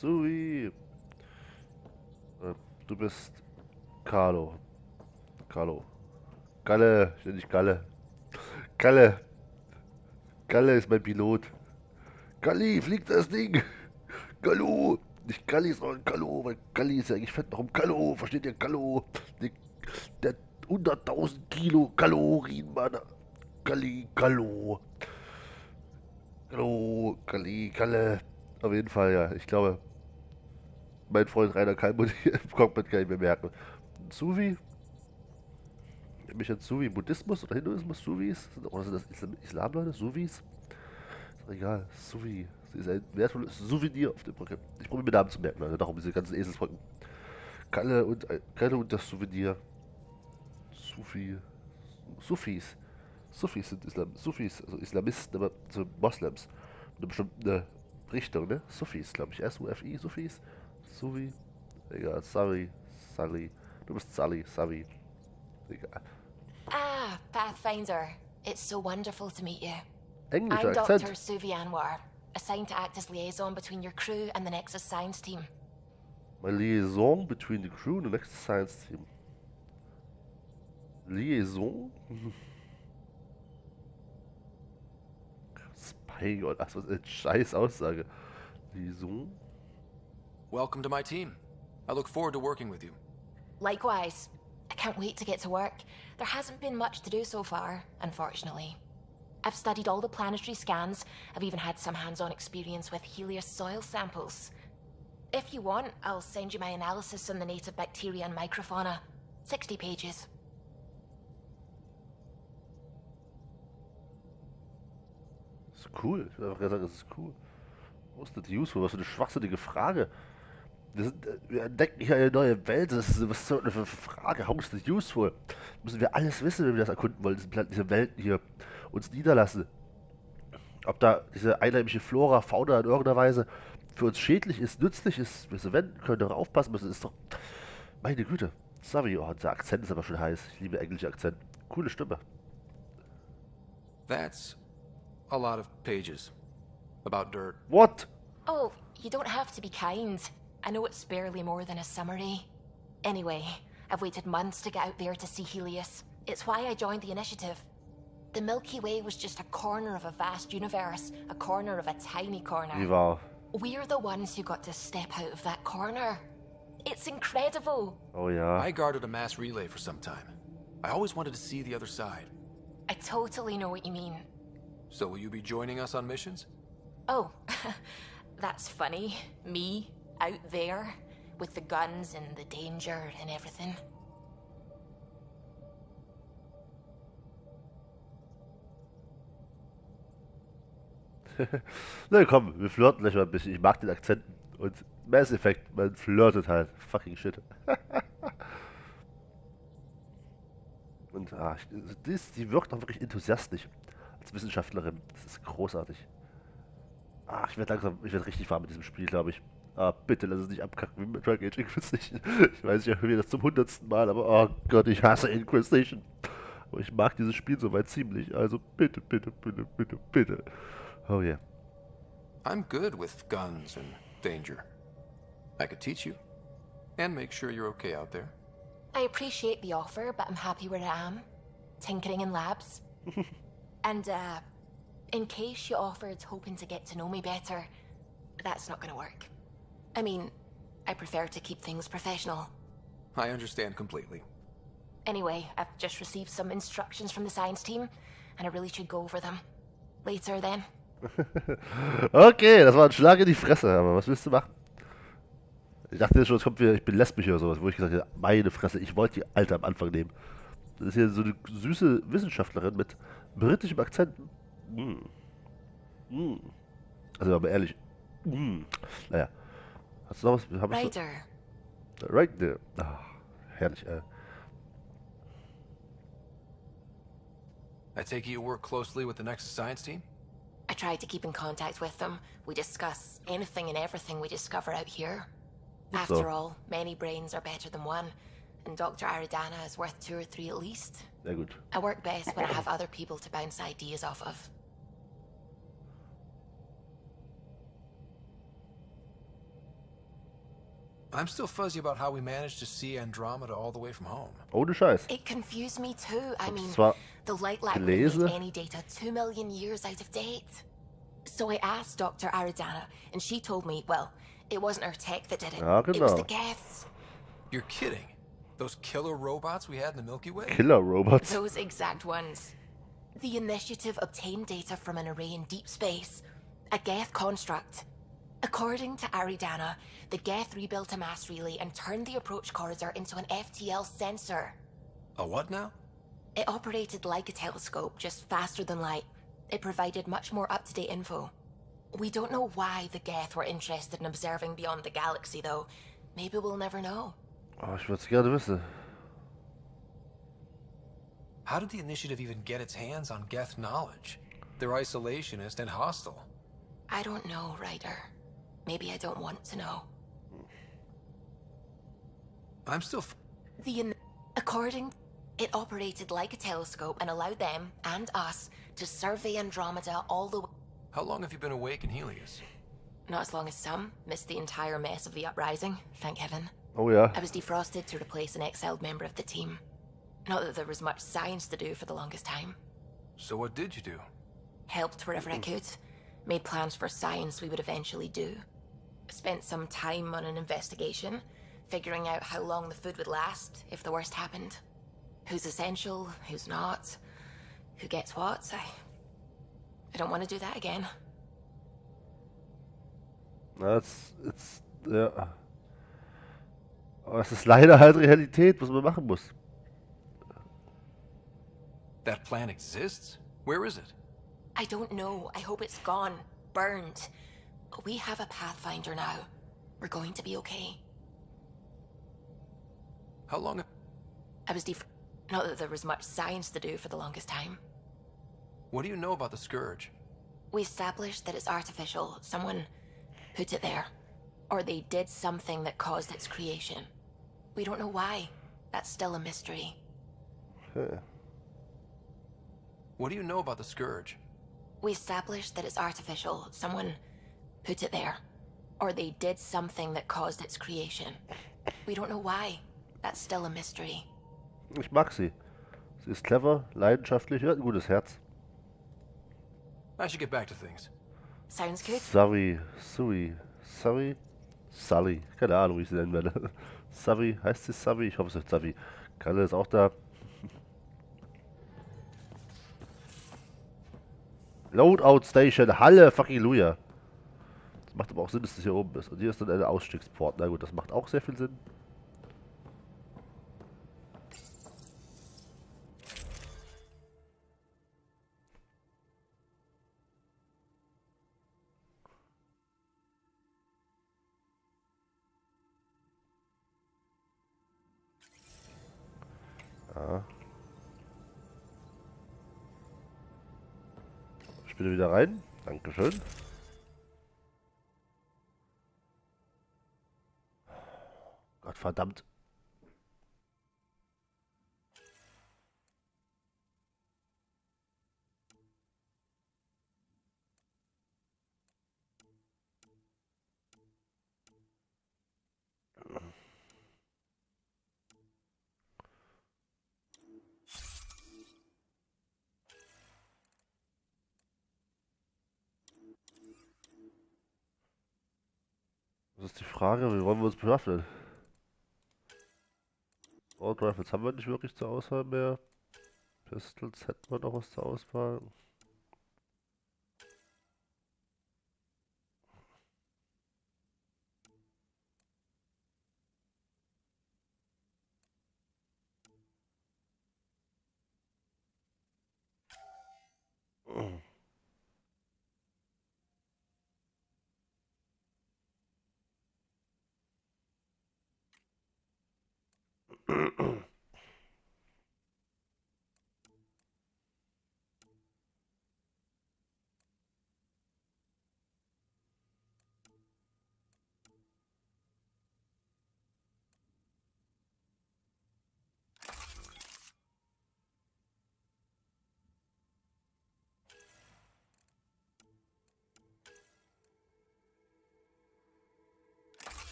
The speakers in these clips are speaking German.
Sui. Du bist Carlo. Carlo. Galle, ich nenne dich Galle. Galle. Galle ist mein Pilot. Galli, fliegt das Ding. Gallo. Nicht Galli, sondern Gallo, weil Galli ist ja eigentlich fett. Warum Gallo? Versteht ihr Gallo? Der 100.000 Kilo Kalorien, Mann. Galli, Gallo. Gallo, Galli, Galle. Auf jeden Fall, ja. Ich glaube, mein Freund Rainer Kalmund im Cockpit kann ich mir merken. Suvi? Mich jetzt Suvi Buddhismus oder Hinduismus? Suvis? Oder sind das Islam-Leute? Suvis? Ist doch egal. Suvi. Sie ist ein wertvolles Souvenir auf der Brücke. Ich probiere mir Namen zu merken, Leute. Darum diese ganzen Eselsbrücken. Kalle und das Souvenir. Sufi. Sufis. Sufis sind Sufis, also Islamisten, aber so Moslems. Eine bestimmte Richtung, ne? Sufis, glaube ich. S-U-F-I, Sufis. Sufi. Egal, Sally. Du bist Sally. Egal. Ah, Pathfinder. It's so wonderful to meet you. Englischer I'm Akzent. Dr. Suvi Anwar, assigned to act as liaison between your crew and the Nexus Science team. My liaison between the crew and the next science team. Liaison? Spy-God, ach, was eine scheiß Aussage. Liaison? Welcome to my team. I look forward to working with you. Likewise. I can't wait to get to work. There hasn't been much to do so far, unfortunately. I've studied all the planetary scans. I've even had some hands-on experience with Helios soil samples. If you want, I'll send you my analysis on the native bacteria and microfauna. 60 pages. Das ist cool. Ich würde einfach sagen, das ist cool. Wo ist das useful? Was für eine schwachsinnige Frage. Wir entdecken hier eine neue Welt. Was ist so eine Frage? How is this useful? Müssen wir alles wissen, wenn wir das erkunden wollen, diese Welten hier uns niederlassen. Ob da diese einheimische Flora, Fauna in irgendeiner Weise für uns schädlich ist, nützlich ist, wir sie wenden können, darauf aufpassen müssen, ist doch. Meine Güte. Sorry, oh, der Akzent ist aber schon heiß. Ich liebe englische Akzent. Coole Stimme. That's a lot of pages. About dirt. What? Oh, you don't have to be kind. I know it's barely more than a summary. Anyway, I've waited months to get out there to see Helios. It's why I joined the initiative. The Milky Way was just a corner of a vast universe, a corner of a tiny corner. Wie wahr? We're the ones who got to step out of that corner. It's incredible. Oh ja. I guarded a mass relay for some time. I always wanted to see the other side. I totally know what you mean. So will you be joining us on missions? Oh, that's funny. Me, out there, with the guns and the danger and everything. Na komm, wir flirten gleich mal ein bisschen. Ich mag den Akzent. Und Mass Effect, man flirtet halt. Fucking shit. Und die wirkt auch wirklich enthusiastisch als Wissenschaftlerin. Das ist großartig. Ich werde richtig warm mit diesem Spiel, glaube ich. Bitte lass es nicht abkacken wie mit Dragon Age Inquisition. Ich weiß, ich erhöhe das zum 100. Mal, aber oh Gott, ich hasse Inquisition. Aber ich mag dieses Spiel soweit ziemlich. Also bitte. Oh yeah. I'm good with guns and danger. I could teach you. And make sure you're okay out there. I appreciate the offer, but I'm happy where I am. Tinkering in labs. And, in case you offered hoping to get to know me better, that's not gonna work. I mean, I prefer to keep things professional. I understand completely. Anyway, I've just received some instructions from the science team, and I really should go over them. Later, then. Okay, das war ein Schlag in die Fresse, aber was willst du machen? Ich dachte schon, es kommt wieder, ich bin lesbisch oder sowas, wo ich gesagt habe, meine Fresse, ich wollte die Alte am Anfang nehmen. Das ist hier so eine süße Wissenschaftlerin mit britischem Akzent. Also aber ehrlich. Naja. Hast du noch was? Ryder. Right there. Herrlich, I take it you work closely with the Nexus Science team? I try to keep in contact with them. We discuss anything and everything we discover out here. After all, many brains are better than one, and Dr. Aridana is worth 2 or 3 at least. Sehr gut. I work best when I have other people to bounce ideas off of. I'm still fuzzy about how we managed to see Andromeda all the way from home. Ohne Scheiß. It confused me too. I Hab's mean, zwar the light lag would have made gelesen. any data 2 million years out of date. So I asked Dr. Aridana, and she told me, well, it wasn't her tech that did it. Ja, It was the genau. Geths. You're kidding. Those killer robots we had in the Milky Way? Killer Robots. Those exact ones. The initiative obtained data from an array in deep space, a Geth construct. According to Aridana, the Geth rebuilt a mass relay and turned the approach corridor into an FTL sensor. A what now? It operated like a telescope, just faster than light. It provided much more up-to-date info. We don't know why the Geth were interested in observing beyond the galaxy, though. Maybe we'll never know. Oh, ich würde es gerne wissen. How did the initiative even get its hands on Geth knowledge? They're isolationist and hostile. I don't know, Ryder. Maybe I don't want to know. I'm still According, it operated like a telescope and allowed them, and us, to survey Andromeda all the way. How long have you been awake in Helios? Not as long as some. Missed the entire mess of the uprising, thank heaven. Oh ja. I was defrosted to replace an exiled member of the team. Not that there was much science to do for the longest time. So what did you do? Helped wherever I could. Made plans for science we would eventually do. Spent some time on an investigation, figuring out how long the food would last if the worst happened. Who's essential, who's not, who gets what. I don't want to do that again. Ja. Aber es ist leider halt Realität, was man machen muss. That plan exists? Where is it? I don't know. I hope it's gone. Burned. We have a Pathfinder now. We're going to be okay. How long? I was Not that there was much science to do for the longest time. What do you know about the Scourge? We established that it's artificial. Someone put it there. Or they did something that caused its creation. We don't know why. That's still a mystery. What do you know about the Scourge? We established that it's artificial. Someone put it there. Or they did something that caused its creation. We don't know why. That's still a mystery. Ich mag sie. Sie ist clever, leidenschaftlich, hat ein gutes Herz. I should get back to things. Sounds good. Sally. Keine Ahnung, wie ich sie nennen werde. Savi, heißt sie Savi? Ich hoffe, es ist Savi. Kalle ist auch da. Loadout Station, Halle, fucking Luja. Das macht aber auch Sinn, dass es hier oben ist. Und hier ist dann eine Ausstiegsport. Na gut, das macht auch sehr viel Sinn. Ja. Ich bin wieder rein. Dankeschön. Gott verdammt. Das ist die Frage, wie wollen wir uns bewaffnen? Auto Rifles haben wir nicht wirklich zur Auswahl mehr. Pistols hätten wir noch was zur Auswahl.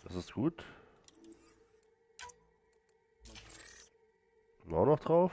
Das ist gut. Auch noch drauf.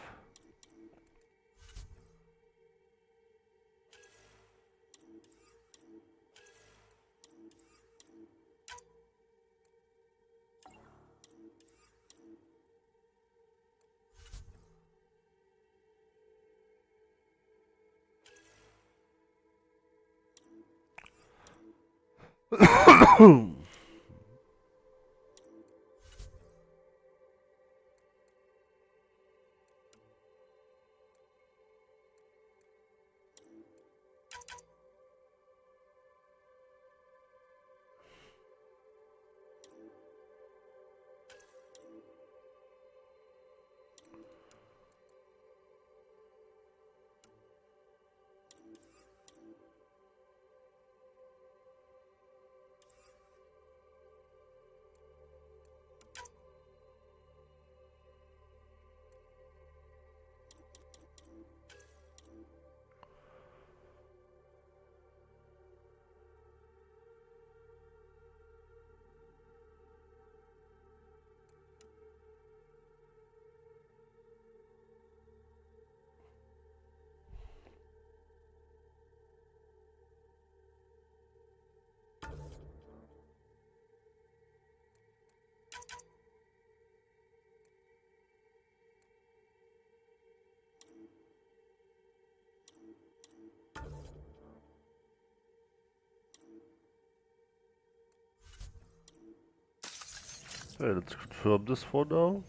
Okay, let's confirm this for now.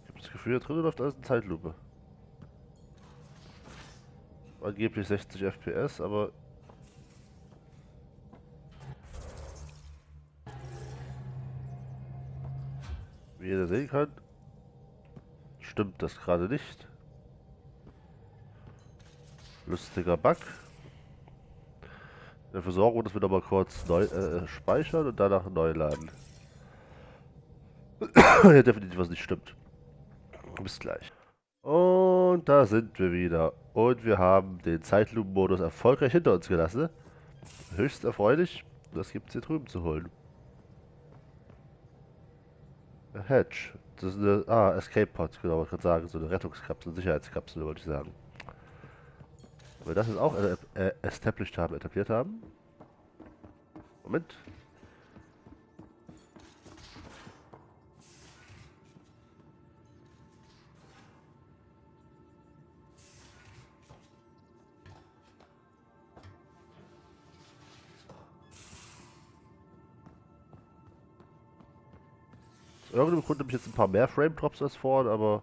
Ich habe das Gefühl, hier drinnen läuft alles in Zeitlupe. Angeblich 60 FPS, aber wie jeder sehen kann, stimmt das gerade nicht. Lustiger Bug. Dafür sorgen, dass wir nochmal kurz neu speichern und danach neu laden. Ja, definitiv was nicht stimmt. Bis gleich. Und da sind wir wieder. Und wir haben den Zeitlupenmodus erfolgreich hinter uns gelassen. Höchst erfreulich. Das gibt es hier drüben zu holen. Hedge. Das ist eine. Ah, Escape Pod, genau, wollte ich gerade sagen. So eine Rettungskapsel, Sicherheitskapsel, wollte ich sagen. Wenn wir das jetzt auch established haben, etabliert haben. Moment. Aus irgendeinem Grund habe ich jetzt ein paar mehr Frame Drops als vorhin, aber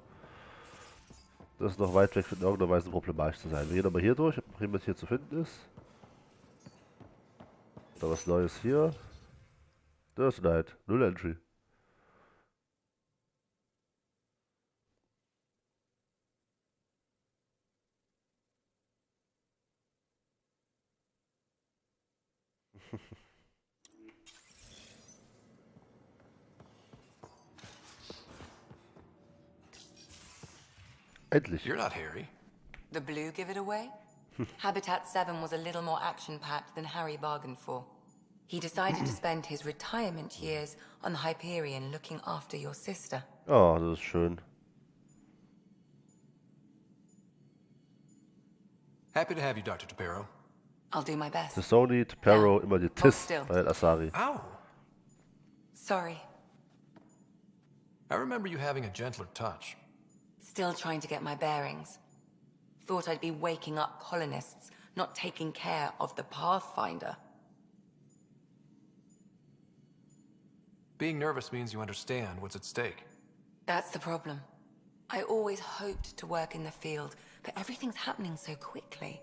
das ist noch weit weg von irgendeiner Weise problematisch zu sein. Wir gehen aber hier durch, ob noch jemand hier zu finden ist. Da was Neues hier. Das ist Night. Null Entry. Endlich. You're not Harry. The blue give it away? Habitat 7 was a little more action-packed than Harry bargained for. He decided to spend his retirement years on the Hyperion looking after your sister. Oh, das ist schön. Happy to have you, Dr. Tapero. I'll do my best. The Sony, Tapero, Ja. immer die Hold TIS still. bei Asari. Ow! Sorry. I remember you having a gentler touch. Still trying to get my bearings. Thought I'd be waking up colonists, not taking care of the Pathfinder. Being nervous means you understand what's at stake. That's the problem. I always hoped to work in the field, but everything's happening so quickly.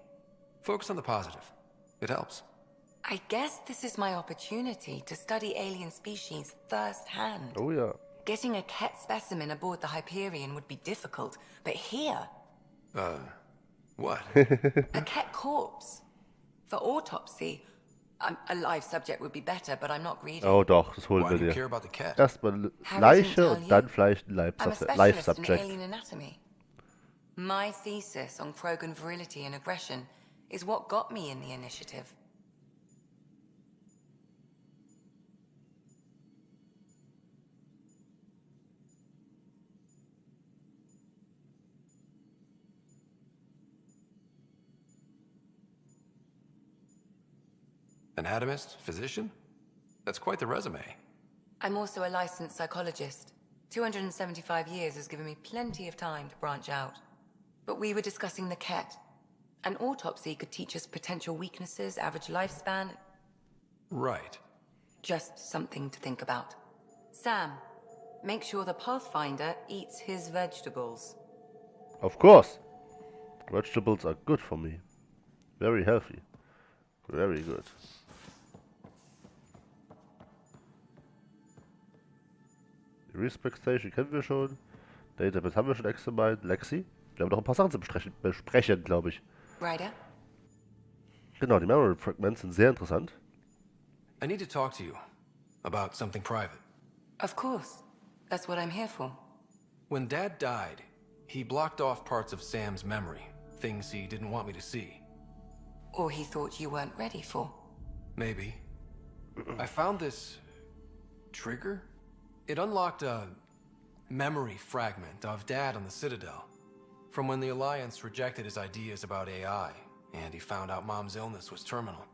Focus on the positive. It helps. I guess this is my opportunity to study alien species firsthand. Oh ja. Getting a Ket specimen aboard the Hyperion would be difficult, but here, What? a Ket corpse. For autopsy, a live subject would be better, but I'm not greedy. Oh doch, das holen Why wir do you dir. care about the cat? Erstmal Harry Leiche didn't und tell dann you. vielleicht ein I'm a Live specialist in Subject. alien anatomy. My thesis on Krogan virility and aggression is what got me in the initiative. Anatomist? Physician? That's quite the resume. I'm also a licensed psychologist. 275 years has given me plenty of time to branch out. But we were discussing the Ket. An autopsy could teach us potential weaknesses, average lifespan. Right. Just something to think about. Sam, make sure the Pathfinder eats his vegetables. Of course. Vegetables are good for me. Very healthy. Very good. Die Respect Station kennen wir schon. Database haben wir schon examined. Lexi. Wir haben noch ein paar Sachen zu besprechen, glaube ich. Ryder? Genau, die Memory Fragments sind sehr interessant. I need to talk to you about something private. Of course. That's what I'm here for. When Dad died, he blocked off parts of Sam's memory, things he didn't want me to see. Or he thought you weren't ready for. Maybe. I found this trigger. It unlocked a memory fragment of Dad on the Citadel, from when the Alliance rejected his ideas about AI, and he found out Mom's illness was terminal.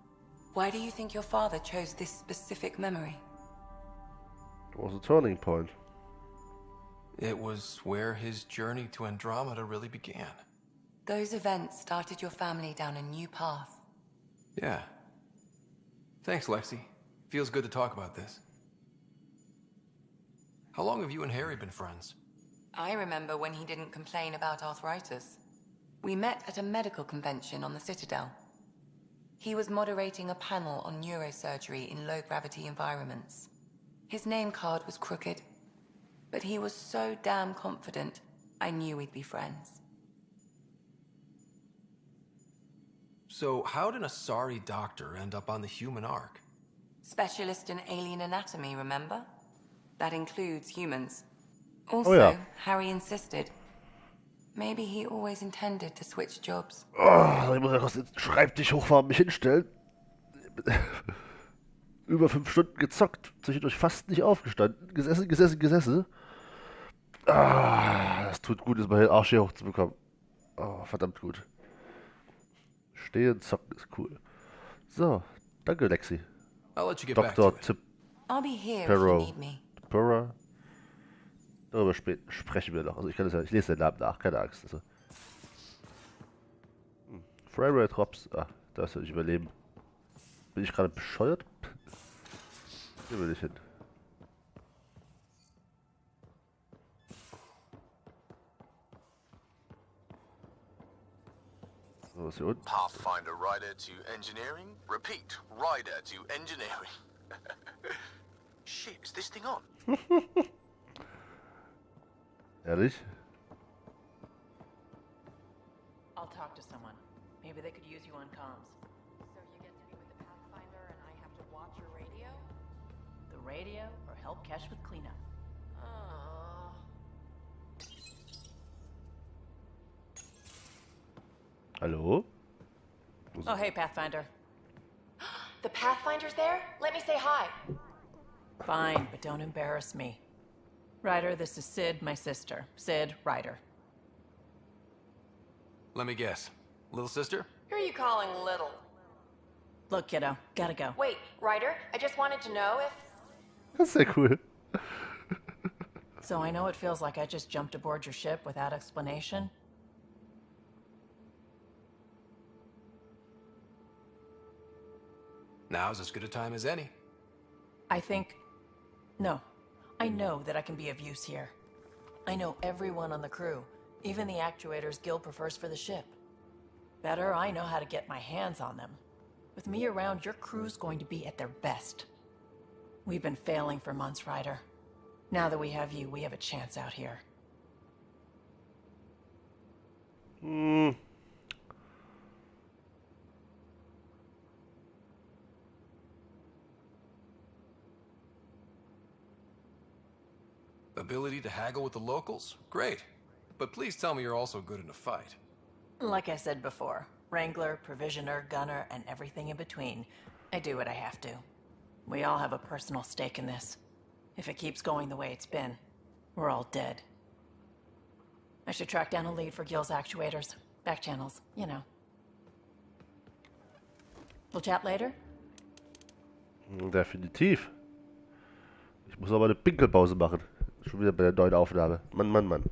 Why do you think your father chose this specific memory? It was a turning point. It was where his journey to Andromeda really began. Those events started your family down a new path. Yeah. Thanks, Lexi. Feels good to talk about this. How long have you and Harry been friends? I remember when he didn't complain about arthritis. We met at a medical convention on the Citadel. He was moderating a panel on neurosurgery in low-gravity environments. His name card was crooked, but he was so damn confident, I knew we'd be friends. So how did a sorry doctor end up on the human ark? Specialist in alien anatomy, remember? That includes humans. Also, Oh ja. Harry insisted. Maybe he always intended to switch jobs. Oh, ich muss ja kurz den Schreibtisch hochfahren, mich hinstellen. Über 5 Stunden gezockt, zwischendurch fast nicht aufgestanden. Gesessen. Ah, das tut gut, ist mal den Arsch hier hochzubekommen. Oh, verdammt gut. Stehen, zocken ist cool. So, danke Lexi. I'll let you get back to Dr. it. Tip I'll be here if Perro. you need me. Pura. Darüber sprechen wir noch. Also ich lese den Namen nach, keine Angst. Also. Framerate Drops. Ah, das soll ich überleben. Bin ich gerade bescheuert? Hier will ich hin. So, was hier unten? Pathfinder rider to engineering. Repeat, rider to engineering. Shit, is this thing on? Ehrlich? I'll talk to someone. Maybe they could use you on comms. So you get to be with the Pathfinder and I have to watch your radio? The radio or help Kesh with cleanup. Oh. Hallo? Oh, hey, Pathfinder. The Pathfinder's there? Let me say hi. Fine, but don't embarrass me. Ryder, this is Sid, my sister. Sid, Ryder. Let me guess. Little sister? Who are you calling little? Look, kiddo, gotta go. Wait, Ryder, I just wanted to know if... Das ist sehr cool. So I know it feels like I just jumped aboard your ship without explanation. Now's as good a time as any. I think... No. I know that I can be of use here. I know everyone on the crew, even the actuators Gil prefers for the ship. Better, I know how to get my hands on them. With me around, your crew's going to be at their best. We've been failing for months, Ryder. Now that we have you, we have a chance out here. Ability to haggle with the locals? Great. But please tell me you're also good in a fight. Like I said before, Wrangler, provisioner, gunner, and everything in between. I do what I have to. We all have a personal stake in this. If it keeps going the way it's been, we're all dead. I should track down a lead for Gil's actuators. Back channels, you know. We'll chat later? Definitiv. Ich muss aber eine Pinkelpause machen. Schon wieder bei der neuen Aufnahme. Mann, Mann, Mann.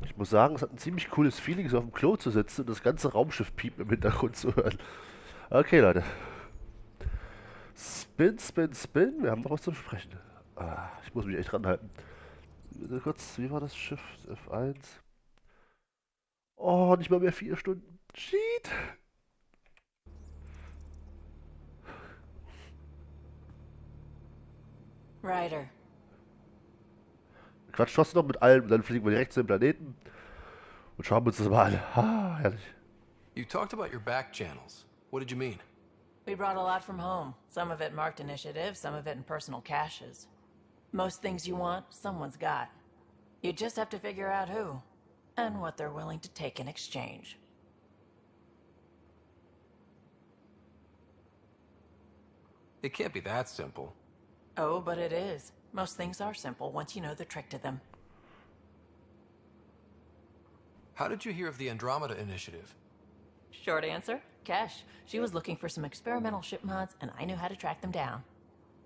Ich muss sagen, es hat ein ziemlich cooles Feeling, so auf dem Klo zu sitzen und das ganze Raumschiff piepen im Hintergrund zu hören. Okay, Leute. Spin, spin, spin. Wir haben noch was zu besprechen. Ich muss mich echt ranhalten. Kurz, wie war das Schiff? F1. Oh, nicht mal mehr 4 Stunden. Cheat. Ryder. Wir quatschen trotzdem noch mit allen und dann fliegen wir direkt zu dem Planeten und schauen uns das mal an. Herrlich. You talked about your back channels. What did you mean? We brought a lot from home. Some of it marked initiative, some of it in personal caches. Most things you want, someone's got. You just have to figure out who, and what they're willing to take in exchange. It can't be that simple. Oh, but it is. Most things are simple once you know the trick to them. How did you hear of the Andromeda initiative? Short answer, Kesh. She was looking for some experimental ship mods, and I knew how to track them down.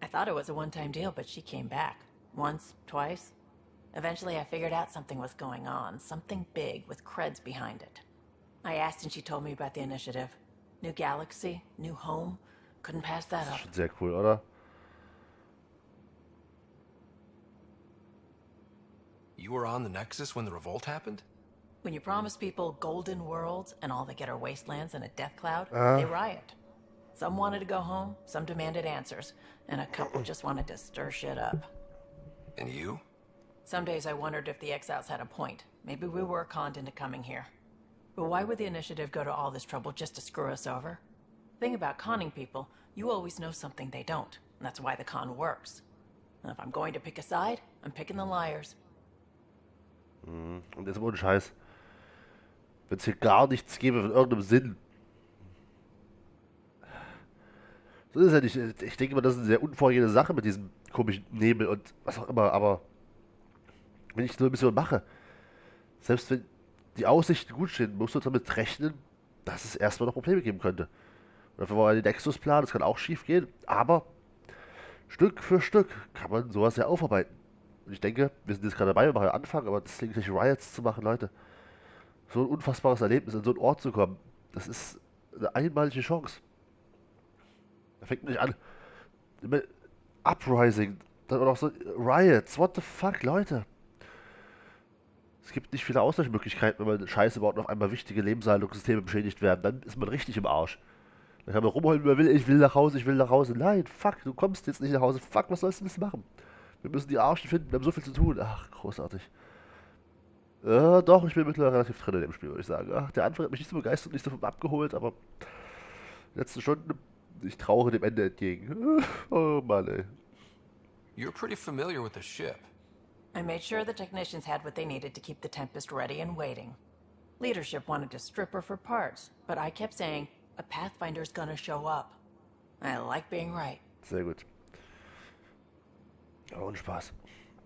I thought it was a one-time deal, but she came back. Once, twice. Eventually I figured out something was going on, something big with creds behind it. I asked and she told me about the initiative. New galaxy, new home. Couldn't pass that up. Schon sehr cool, oder? You were on the Nexus when the revolt happened? When you promise people golden worlds and all they get are wastelands and a death cloud, they riot. Some wanted to go home, some demanded answers, and a couple just wanted to stir shit up. And you? Some days I wondered if the exiles had a point. Maybe we were conned into coming here. But why would the initiative go to all this trouble just to screw us over? Thing about conning people, you always know something they don't, and that's why the con works. And if I'm going to pick a side, I'm picking the liars. Und jetzt ohne Scheiß. Wenn es hier gar nichts gäbe von irgendeinem Sinn. So ist es ja nicht. Ich denke mal, das ist eine sehr unvorhergesehene Sache mit diesem komischen Nebel und was auch immer, aber wenn ich so eine Mission mache, selbst wenn die Aussichten gut stehen, musst du damit rechnen, dass es erstmal noch Probleme geben könnte. Und dafür war den Nexus planen, das kann auch schief gehen, aber Stück für Stück kann man sowas ja aufarbeiten. Und ich denke, wir sind jetzt gerade dabei, wir machen ja Anfang, aber das irgendwelche Riots zu machen, Leute. So ein unfassbares Erlebnis, in so einen Ort zu kommen, das ist eine einmalige Chance. Da fängt nicht an. Uprising, dann auch noch so Riots, what the fuck, Leute. Es gibt nicht viele Ausweichmöglichkeiten, wenn man Scheiße baut und auf einmal wichtige Lebenshaltungssysteme beschädigt werden. Dann ist man richtig im Arsch. Dann kann man rumholen, wie man will, ich will nach Hause, ich will nach Hause. Nein, fuck, du kommst jetzt nicht nach Hause. Fuck, was sollst du jetzt machen? Wir müssen die Arschen finden, wir haben so viel zu tun. Ach, großartig. Doch, ich bin mittlerweile relativ drin in dem Spiel, würde ich sagen. Ach, der Anfang hat mich nicht so begeistert, nicht so abgeholt, aber die letzten Stunden, ich trauere dem Ende entgegen. Oh Mann, ey. You're pretty familiar with the ship. I made sure the technicians had what they needed to keep the Tempest ready and waiting. Leadership wanted to strip her for parts, but I kept saying, a Pathfinder's gonna show up. I like being right. Sehr gut. Oh, und Spaß.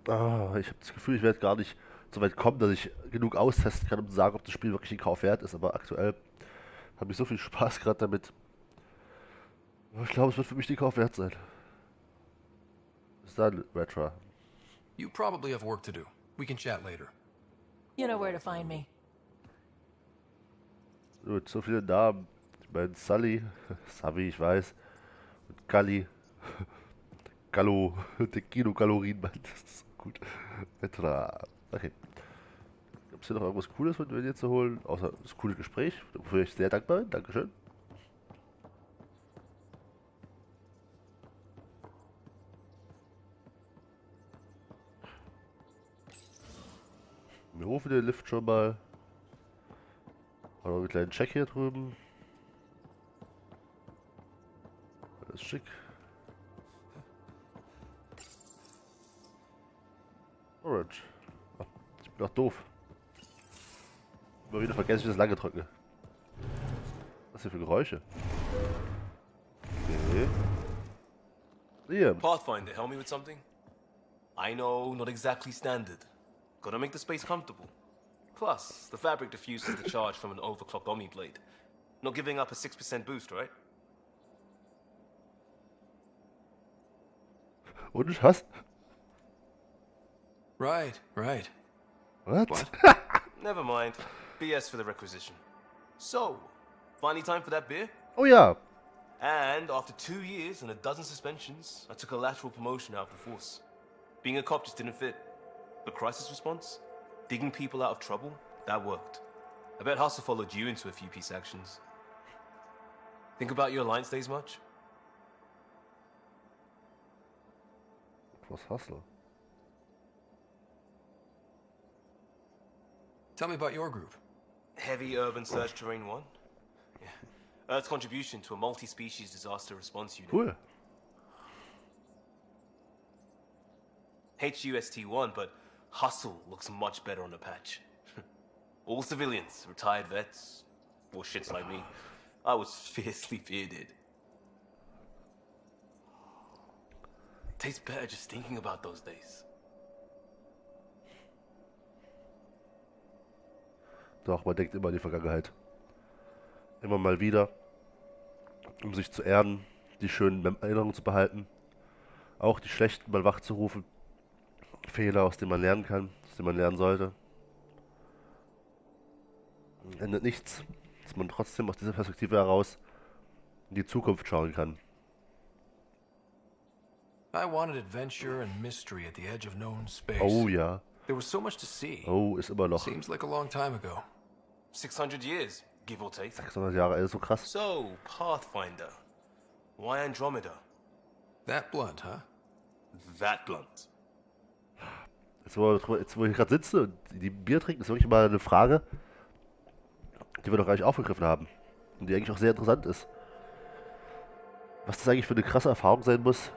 Ah, ich habe das Gefühl, ich werde gar nicht so weit kommen, dass ich genug austesten kann, um zu sagen, ob das Spiel wirklich den Kauf wert ist. Aber aktuell habe ich so viel Spaß gerade damit. Ich glaube, es wird für mich den Kauf wert sein. Bis dann, Retro. You probably have work to do. We can chat later. You know where to find me. Gut, so viele Namen. Ich meine, Sully, Savi, ich weiß. Und Galli. Gallo, der Kilokalorienmann, das ist so gut. Etwa. Okay. Gibt es hier noch irgendwas Cooles von dir zu holen? Außer das coole Gespräch, wofür ich sehr dankbar bin. Dankeschön. Wir rufen den Lift schon mal. Haben wir einen kleinen Check hier drüben. Das ist schick. Orange. Ach, ich bin doch doof. Immer wieder vergesse ich das lange drücke. Was hier für Geräusche? Okay. Hier. Pathfinder, help me with something? I know, not exactly standard. Gotta make the space comfortable. Plus, the fabric diffuses the charge from an overclocked Omni blade. Not giving up a 6% boost, right? Und ich hasse. Right. What? What? Never mind. BS for the requisition. So, finally time for that beer? Oh ja. And after 2 years and a dozen suspensions, I took a lateral promotion out of the force. Being a cop just didn't fit. But crisis response? Digging people out of trouble? That worked. I bet Hustle followed you into a few peace actions. Think about your Alliance days much? Was Hustle? Tell me about your group. Heavy urban search terrain 1? Yeah. Earth's contribution to a multi-species disaster response unit. Cool. HUST-1, but Hustle looks much better on the patch. All civilians, retired vets, or shits like me. I was fiercely bearded. Tastes better just thinking about those days. Doch, man denkt immer an die Vergangenheit. Immer mal wieder. Um sich zu erden, die schönen Erinnerungen zu behalten. Auch die schlechten mal wachzurufen. Fehler, aus denen man lernen kann, aus denen man lernen sollte. Ändert nichts, dass man trotzdem aus dieser Perspektive heraus in die Zukunft schauen kann. I wanted adventure and mystery at the edge of known space. Oh ja. There was so much to see. Oh, ist immer noch Seems like a long time ago. 600 years, give or take. 600 Jahre alt, so krass. So, Pathfinder. Why Andromeda? That blunt, huh? That blunt. Jetzt, wo ich gerade sitze und die Bier trinken, ist wirklich mal eine Frage, die wir noch gar nicht aufgegriffen haben. Und die eigentlich auch sehr interessant ist. Was das eigentlich für eine krasse Erfahrung sein muss,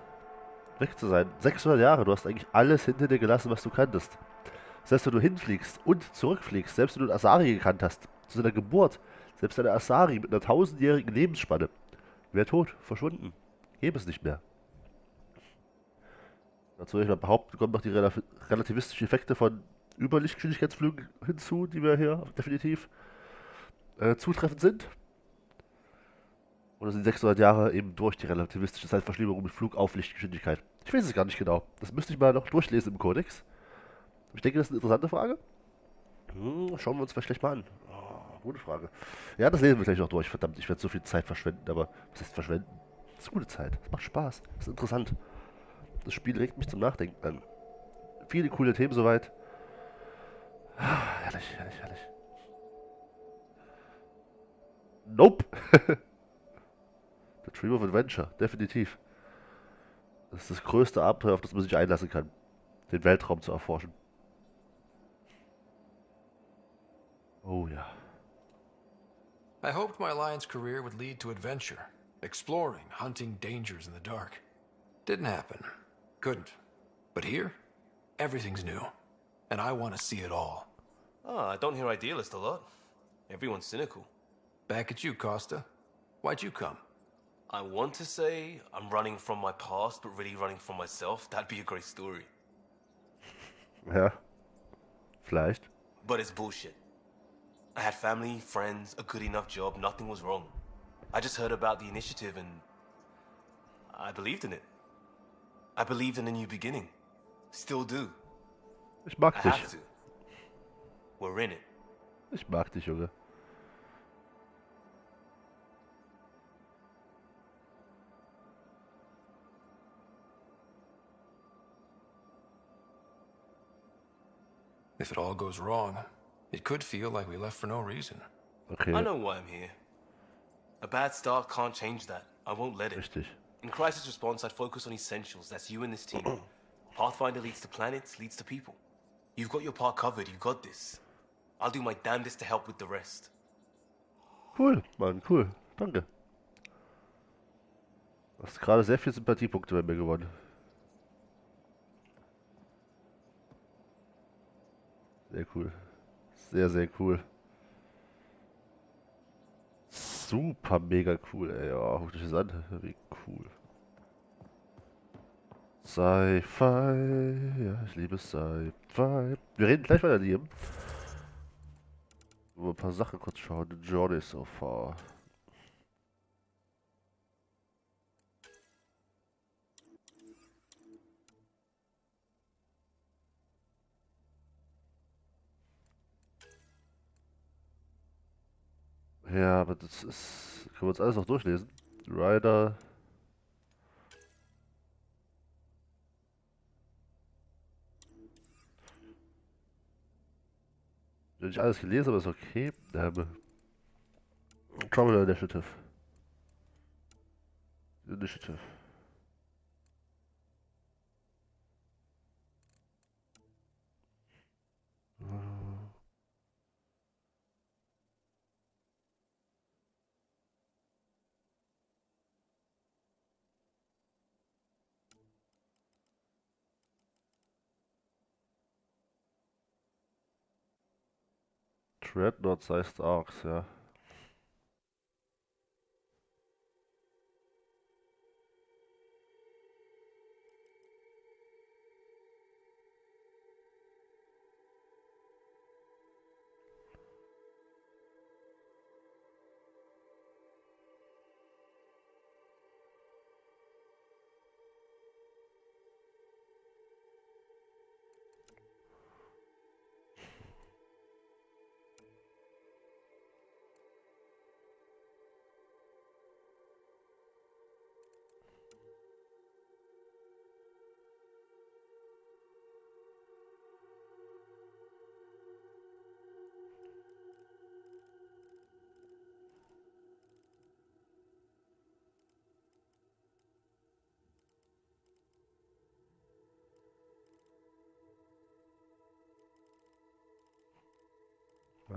weg zu sein. 600 Jahre, du hast eigentlich alles hinter dir gelassen, was du kanntest. Selbst wenn du hinfliegst und zurückfliegst, selbst wenn du einen Asari gekannt hast, zu seiner Geburt, selbst eine Asari mit einer 1000-jährigen Lebensspanne, wäre tot, verschwunden. Gäbe es nicht mehr. Dazu würde ich mal behaupten, kommen noch die relativistischen Effekte von Überlichtgeschwindigkeitsflügen hinzu, die wir hier definitiv zutreffend sind. Oder sind 600 Jahre eben durch die relativistische Zeitverschiebung mit Flug auf Lichtgeschwindigkeit? Ich weiß es gar nicht genau. Das müsste ich mal noch durchlesen im Kodex. Ich denke, das ist eine interessante Frage. Schauen wir uns vielleicht gleich mal an. Oh, gute Frage. Ja, das lesen wir gleich noch durch. Verdammt, ich werde so viel Zeit verschwenden, aber was heißt verschwenden? Das ist gute Zeit. Das macht Spaß. Das ist interessant. Das Spiel regt mich zum Nachdenken an. Viele coole Themen soweit. Herrlich, herrlich, herrlich. Nope. The Dream of Adventure, definitiv. Das ist das größte Abenteuer, auf das man sich einlassen kann. Den Weltraum zu erforschen. Oh ja. I hoped my Alliance career would lead to adventure, exploring, hunting dangers in the dark. Didn't happen. Couldn't. But here, everything's new. And I want to see it all. Ah, I don't hear idealist a lot. Everyone's cynical. Back at you, Costa. Why'd you come? I want to say I'm running from my past, but really running from myself. That'd be a great story. Ja. Vielleicht. But it's bullshit. I had family, friends, a good enough job, nothing was wrong. I just heard about the initiative and I believed in it. I believed in a new beginning. Still do. Ich mag I dich. have to. We're in it. Ich mag dich, Junge. If it all goes wrong, it could feel like we left for no reason. Okay, I know why I'm here. A bad start can't change that. I won't let it. richtig. In crisis response, I'd focus on essentials. That's you and this team. Pathfinder leads to planets, leads to people. You've got your part covered. You've got this. I'll do my damnedest to help with the rest. Cool, Mann, cool. Danke. Du hast gerade sehr viele Sympathiepunkte bei mir gewonnen. Sehr cool. Sehr, sehr cool. super mega cool, ey. Oh, guckt euch das an. Wie cool. Sci-Fi. Ja, ich liebe Sci-Fi. Wir reden gleich weiter, Liam. Über ein paar Sachen kurz schauen. The Journey so far. Ja, aber das ist. Können wir uns alles noch durchlesen? Rider. Wenn ich alles gelesen habe, ist okay. Travel Initiative. Initiative. Dreadnought-sized Arcs, ja.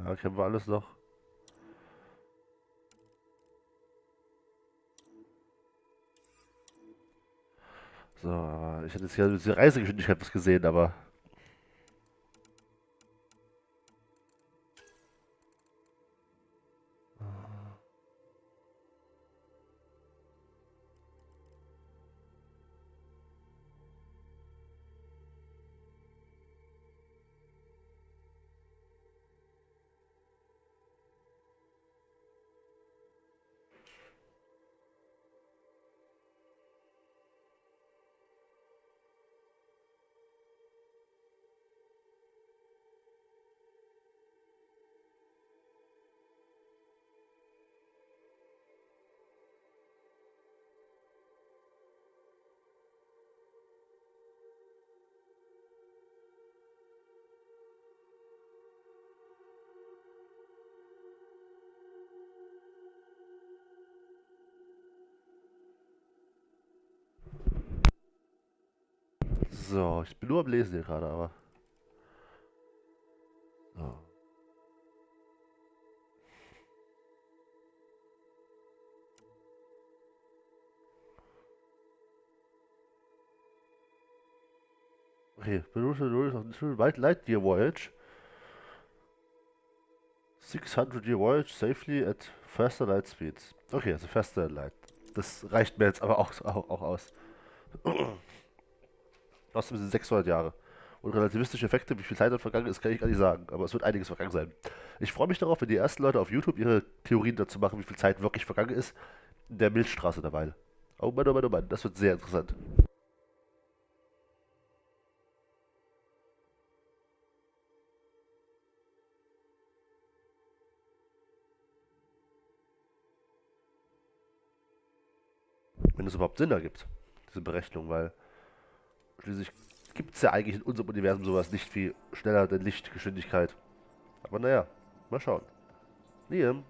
Ja, kennen wir alles noch. So, ich hätte jetzt hier diese Reisegeschwindigkeit was gesehen, aber. So, ich bin nur am Lesen hier gerade, aber. So. Okay, Light Year Voyage. 600 Year Voyage safely at faster light speeds. Okay, also faster light. Das reicht mir jetzt aber auch aus. Außerdem sind 600 Jahre. Und relativistische Effekte, wie viel Zeit dann vergangen ist, kann ich gar nicht sagen. Aber es wird einiges vergangen sein. Ich freue mich darauf, wenn die ersten Leute auf YouTube ihre Theorien dazu machen, wie viel Zeit wirklich vergangen ist. In der Milchstraße dabei. Oh Mann, oh Mann, oh Mann. Das wird sehr interessant. Wenn es überhaupt Sinn ergibt, diese Berechnung, weil schließlich gibt es ja eigentlich in unserem Universum sowas nicht wie schneller denn Lichtgeschwindigkeit. Aber naja, mal schauen. Liam,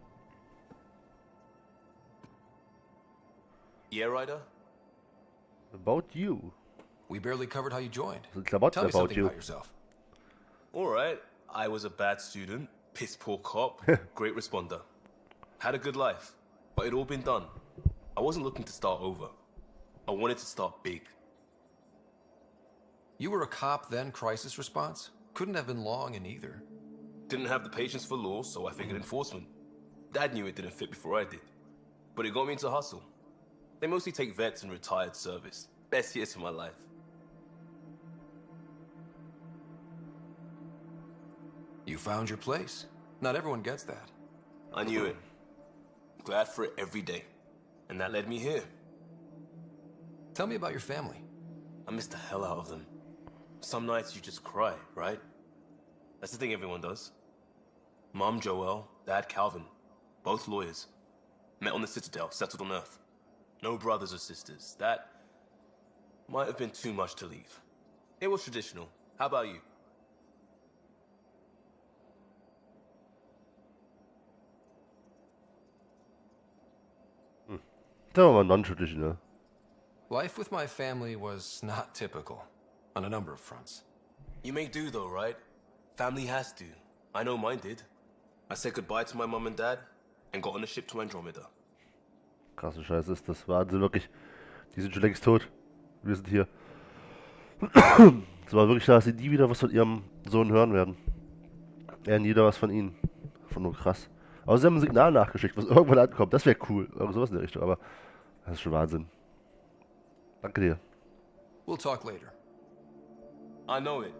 Yeah, Ryder? about you. We barely covered how you joined. Das sind Klamotten Tell me about something you. about yourself. Alright, I was a bad student, piss poor cop, great responder. Had a good life, but it all been done. I wasn't looking to start over. I wanted to start big. You were a cop, then crisis response? Couldn't have been long in either. Didn't have the patience for law, so I figured enforcement. Dad knew it didn't fit before I did. but it got me into hustle. They mostly take vets and retired service. Best years of my life. You found your place. Not everyone gets that. I knew it. Glad for it every day. And that led me here. Tell me about your family. I miss the hell out of them. Some nights you just cry, right? That's the thing everyone does. Mom Joelle, Dad Calvin. Both lawyers. Met on the Citadel, settled on Earth. No brothers or sisters. That might have been too much to leave. It was traditional. How about you? Sagen wir mal non-traditional. Life with my family was not typical, on a number of fronts. You may do though, right? Family has to. I know mine did. I said goodbye to my mom and dad and got on a ship to Andromeda. Krasse Scheiße ist das. Wahnsinn, wirklich. Die sind schon längst tot. Wir sind hier. Es war wirklich klar, dass sie nie wieder was von ihrem Sohn hören werden. Er nie wieder was von ihnen. Von nur krass. Aber sie haben ein Signal nachgeschickt, was irgendwann ankommt. Das wäre cool. Irgend sowas in der Richtung. Aber das ist schon Wahnsinn. Danke dir. We'll talk later. I know it.